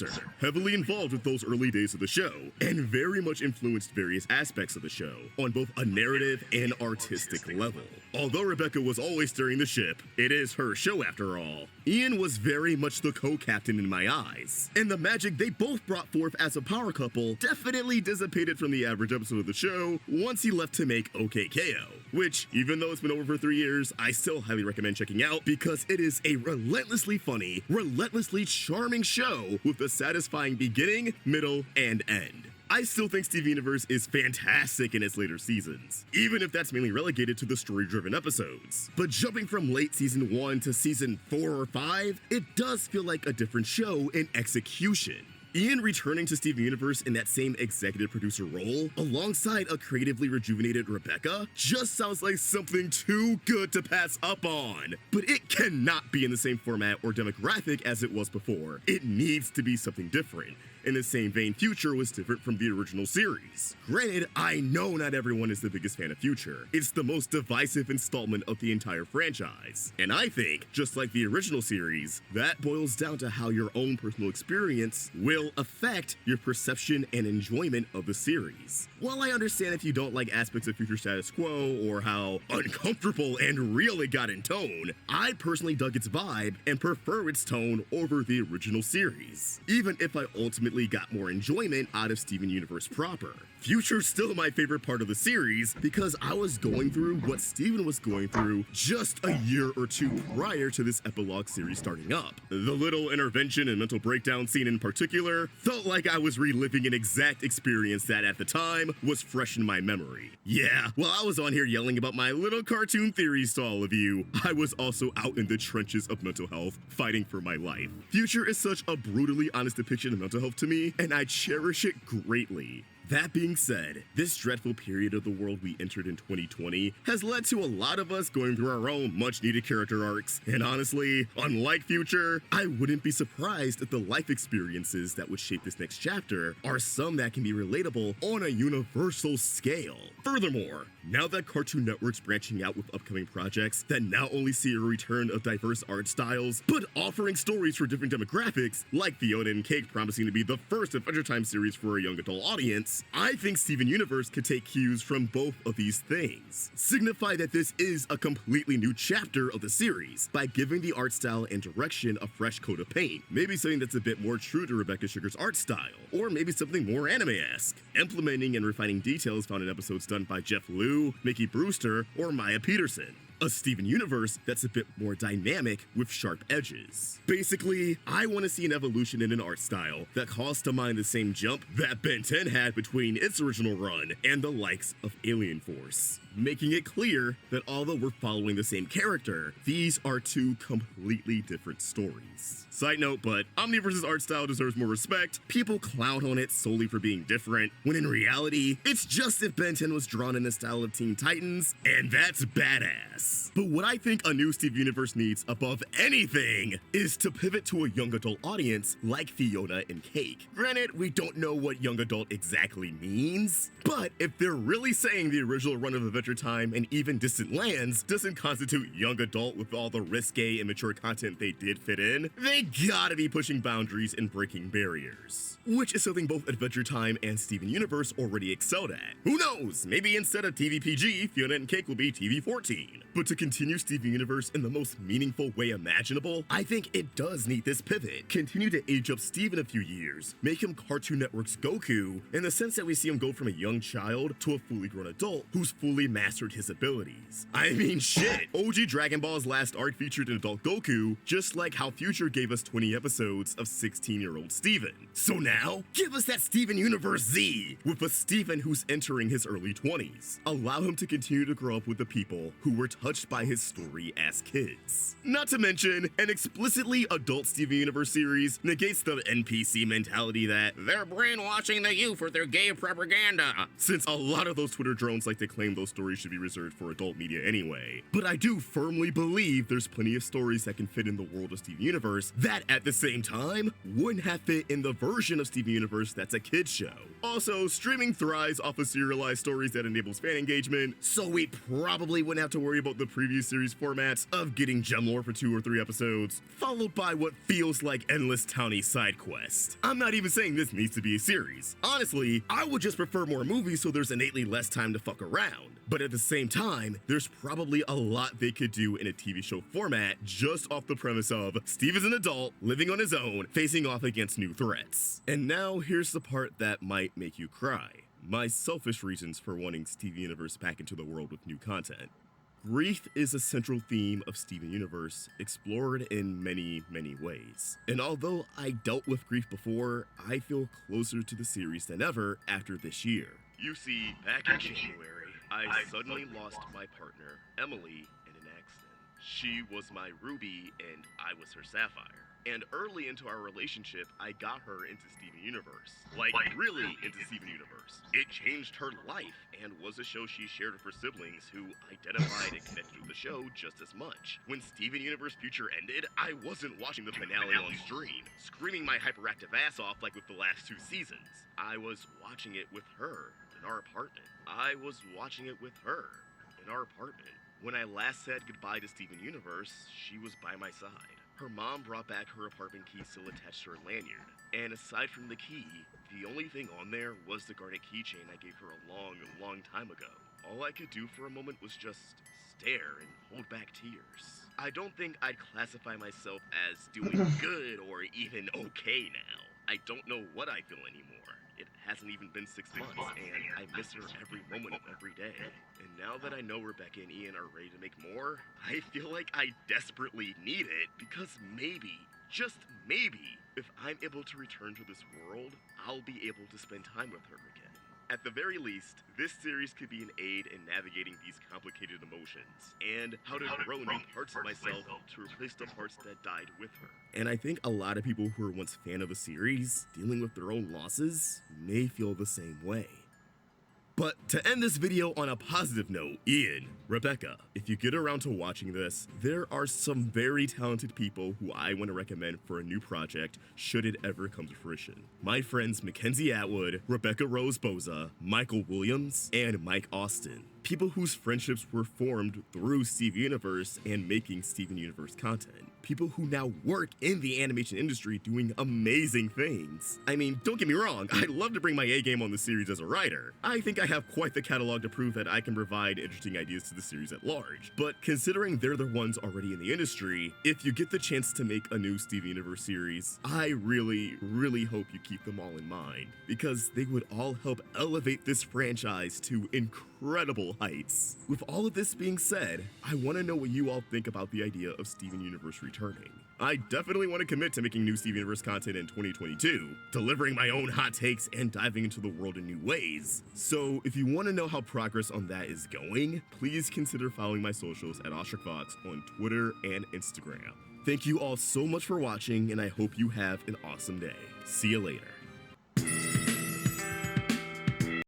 producer, heavily involved with those early days of the show, and very much influenced various aspects of the show on both a narrative and artistic level. Although Rebecca was always steering the ship, it is her show after all. Ian was very much the co-captain in my eyes, and the magic they both brought forth as a power couple definitely dissipated from the average episode of the show once he left to make OKKO, which, even though it's been over for 3 years, I still highly recommend checking out because it is a relentlessly funny, relentlessly charming show with a satisfying beginning, middle, and end. I still think Steven Universe is fantastic in its later seasons, even if that's mainly relegated to the story-driven episodes. But jumping from late season 1 to season 4 or 5, it does feel like a different show in execution. Ian returning to Steven Universe in that same executive producer role, alongside a creatively rejuvenated Rebecca, just sounds like something too good to pass up on. But it cannot be in the same format or demographic as it was before. It needs to be something different. In the same vein, Future was different from the original series. Granted, I know not everyone is the biggest fan of Future. It's the most divisive installment of the entire franchise. And I think, just like the original series, that boils down to how your own personal experience will affect your perception and enjoyment of the series. While I understand if you don't like aspects of Future status quo or how uncomfortable and real it got in tone, I personally dug its vibe and prefer its tone over the original series, even if I ultimately got more enjoyment out of Steven Universe proper. Future's still my favorite part of the series because I was going through what Steven was going through just a year or two prior to this epilogue series starting up. The little intervention and mental breakdown scene in particular felt like I was reliving an exact experience that at the time was fresh in my memory. Yeah, while I was on here yelling about my little cartoon theories to all of you, I was also out in the trenches of mental health, fighting for my life. Future is such a brutally honest depiction of mental health to me, and I cherish it greatly. That being said, this dreadful period of the world we entered in 2020 has led to a lot of us going through our own much-needed character arcs, and honestly, unlike Future, I wouldn't be surprised if the life experiences that would shape this next chapter are some that can be relatable on a universal scale. Furthermore, now that Cartoon Network's branching out with upcoming projects that not only see a return of diverse art styles, but offering stories for different demographics, like Fiona and Cake promising to be the first Adventure Time series for a young adult audience, I think Steven Universe could take cues from both of these things. Signify that this is a completely new chapter of the series by giving the art style and direction a fresh coat of paint. Maybe something that's a bit more true to Rebecca Sugar's art style, or maybe something more anime-esque, implementing and refining details found in episodes done by Jeff Liu, Mickey Brewster, or Maya Peterson. A Steven Universe that's a bit more dynamic with sharp edges. Basically, I want to see an evolution in an art style that calls to mind the same jump that Ben 10 had between its original run and the likes of Alien Force, making it clear that although we're following the same character, these are two completely different stories. Side note, but Omniverse's art style deserves more respect. People clown on it solely for being different, when in reality, it's just if Ben 10 was drawn in the style of Teen Titans, and that's badass. But what I think a new Steven Universe needs above anything is to pivot to a young adult audience like Fiona and Cake. Granted, we don't know what young adult exactly means, but if they're really saying the original run of Adventure Time and even Distant Lands doesn't constitute young adult with all the risque, immature content they did fit in, they gotta be pushing boundaries and breaking barriers. Which is something both Adventure Time and Steven Universe already excelled at. Who knows, maybe instead of TVPG, Fiona and Cake will be TV-14. But to continue Steven Universe in the most meaningful way imaginable, I think it does need this pivot. Continue to age up Steven a few years, make him Cartoon Network's Goku, in the sense that we see him go from a young child to a fully grown adult who's fully mastered his abilities. I mean shit, OG Dragon Ball's last arc featured an adult Goku, just like how Future gave us 20 episodes of 16-year-old Steven. So now, give us that Steven Universe Z, with a Steven who's entering his early 20s. Allow him to continue to grow up with the people who were touched by his story as kids. Not to mention, an explicitly adult Steven Universe series negates the NPC mentality that they're brainwashing the youth with their gay propaganda, since a lot of those Twitter drones like to claim those stories stories should be reserved for adult media anyway. But I do firmly believe there's plenty of stories that can fit in the world of Steven Universe that, at the same time, wouldn't have fit in the version of Steven Universe that's a kid's show. Also, streaming thrives off of serialized stories that enables fan engagement, so we probably wouldn't have to worry about the previous series formats of getting gem lore for 2 or 3 episodes, followed by what feels like endless towny side quests. I'm not even saying this needs to be a series. Honestly, I would just prefer more movies so there's innately less time to fuck around. But at the same time, there's probably a lot they could do in a TV show format just off the premise of Steve is an adult, living on his own, facing off against new threats. And now here's the part that might make you cry. My selfish reasons for wanting Steven Universe back into the world with new content. Grief is a central theme of Steven Universe, explored in many, many ways. And although I dealt with grief before, I feel closer to the series than ever after this year. You see, back in January, I suddenly lost my partner, Emily, in an accident. She was my ruby and I was her sapphire. And early into our relationship, I got her into Steven Universe. Like, really into Steven Universe. It changed her life and was a show she shared with her siblings who identified and connected with the show just as much. When Steven Universe Future ended, I wasn't watching the finale on stream, screaming my hyperactive ass off like with the last 2 seasons. I was watching it with her in our apartment. I was watching it with her in our apartment. When I last said goodbye to Steven Universe, she was by my side. Her mom brought back her apartment key still attached to her lanyard. And aside from the key, the only thing on there was the garnet keychain I gave her a long time ago. All I could do for a moment was just stare and hold back tears. I don't think I'd classify myself as doing good or even okay now. I don't know what I feel anymore. It hasn't even been 6 months, and I miss her every moment of every day. And now that I know Rebecca and Ian are ready to make more, I feel like I desperately need it, because maybe, just maybe, if I'm able to return to this world, I'll be able to spend time with her again. At the very least, this series could be an aid in navigating these complicated emotions, and how to grow new parts of myself to replace the parts that died with her. And I think a lot of people who were once fan of the series, dealing with their own losses, may feel the same way. But to end this video on a positive note, Ian, Rebecca, if you get around to watching this, there are some very talented people who I want to recommend for a new project should it ever come to fruition. My friends Mackenzie Atwood, Rebecca Rose Boza, Michael Williams, and Mike Austin. People whose friendships were formed through Steven Universe and making Steven Universe content. People who now work in the animation industry doing amazing things. I mean, don't get me wrong, I'd love to bring my A game on the series as a writer. I think I have quite the catalog to prove that I can provide interesting ideas to the series at large. But considering they're the ones already in the industry, if you get the chance to make a new Steven Universe series, I really hope you keep them all in mind, because they would all help elevate this franchise to incredible heights. With all of this being said, I want to know what you all think about the idea of Steven Universe returning. I definitely want to commit to making new Steven Universe content in 2022, delivering my own hot takes and diving into the world in new ways. So if you want to know how progress on that is going, please consider following my socials at OstricVox on Twitter and Instagram. Thank you all so much for watching, and I hope you have an awesome day. See you later.